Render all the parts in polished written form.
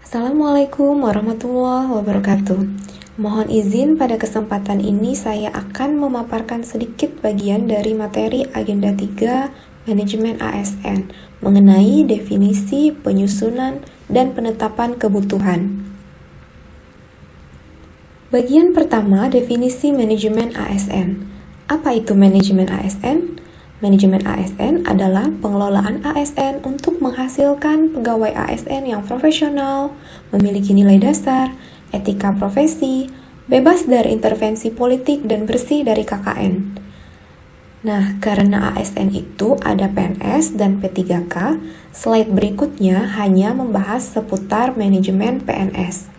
Assalamualaikum warahmatullahi wabarakatuh. Mohon izin pada kesempatan ini saya akan memaparkan sedikit bagian dari materi Agenda 3 Manajemen ASN mengenai definisi, penyusunan, dan penetapan kebutuhan. Bagian pertama, definisi manajemen ASN. Apa itu manajemen ASN? Manajemen ASN adalah pengelolaan ASN untuk menghasilkan pegawai ASN yang profesional, memiliki nilai dasar, etika profesi, bebas dari intervensi politik, dan bersih dari KKN. Nah, karena ASN itu ada PNS dan P3K, slide berikutnya hanya membahas seputar manajemen PNS.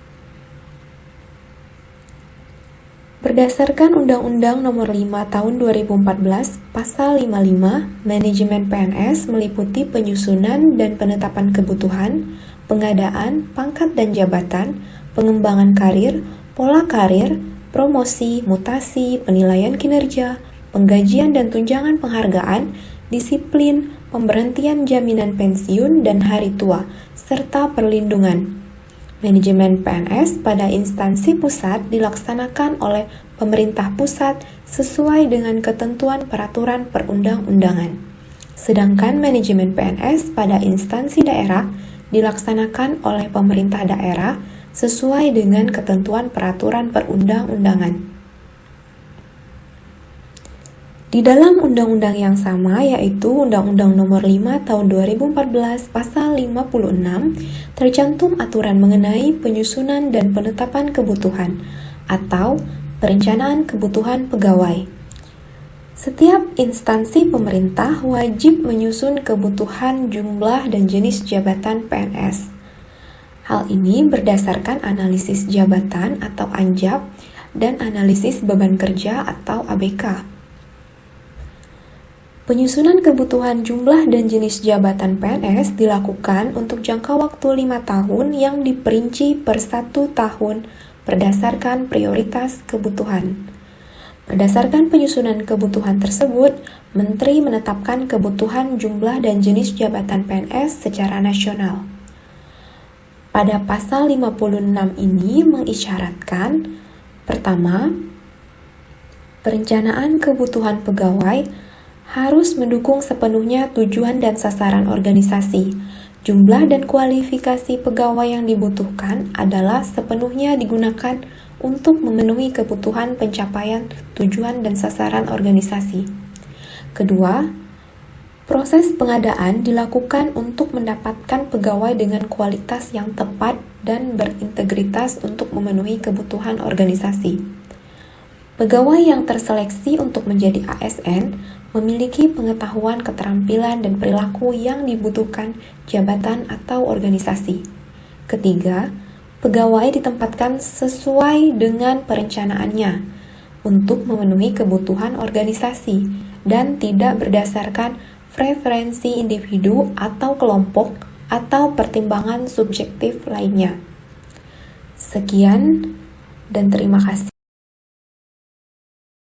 Berdasarkan Undang-Undang Nomor 5 Tahun 2014, Pasal 55, manajemen PNS meliputi penyusunan dan penetapan kebutuhan, pengadaan, pangkat dan jabatan, pengembangan karir, pola karir, promosi, mutasi, penilaian kinerja, penggajian dan tunjangan penghargaan, disiplin, pemberhentian jaminan pensiun dan hari tua, serta perlindungan. Manajemen PNS pada instansi pusat dilaksanakan oleh pemerintah pusat sesuai dengan ketentuan peraturan perundang-undangan. Sedangkan manajemen PNS pada instansi daerah dilaksanakan oleh pemerintah daerah sesuai dengan ketentuan peraturan perundang-undangan. Di dalam undang-undang yang sama, yaitu Undang-Undang Nomor 5 Tahun 2014 Pasal 56, tercantum aturan mengenai penyusunan dan penetapan kebutuhan atau perencanaan kebutuhan pegawai. Setiap instansi pemerintah wajib menyusun kebutuhan jumlah dan jenis jabatan PNS. Hal ini berdasarkan analisis jabatan atau ANJAP dan analisis beban kerja atau ABK. Penyusunan kebutuhan jumlah dan jenis jabatan PNS dilakukan untuk jangka waktu 5 tahun yang diperinci per 1 tahun berdasarkan prioritas kebutuhan. Berdasarkan penyusunan kebutuhan tersebut, Menteri menetapkan kebutuhan jumlah dan jenis jabatan PNS secara nasional. Pada pasal 56 ini mengisyaratkan, pertama, perencanaan kebutuhan pegawai harus mendukung sepenuhnya tujuan dan sasaran organisasi. Jumlah dan kualifikasi pegawai yang dibutuhkan adalah sepenuhnya digunakan untuk memenuhi kebutuhan pencapaian tujuan dan sasaran organisasi. Kedua, proses pengadaan dilakukan untuk mendapatkan pegawai dengan kualitas yang tepat dan berintegritas untuk memenuhi kebutuhan organisasi. Pegawai yang terseleksi untuk menjadi ASN memiliki pengetahuan, keterampilan, dan perilaku yang dibutuhkan jabatan atau organisasi. Ketiga, pegawai ditempatkan sesuai dengan perencanaannya untuk memenuhi kebutuhan organisasi dan tidak berdasarkan preferensi individu atau kelompok atau pertimbangan subjektif lainnya. Sekian dan terima kasih.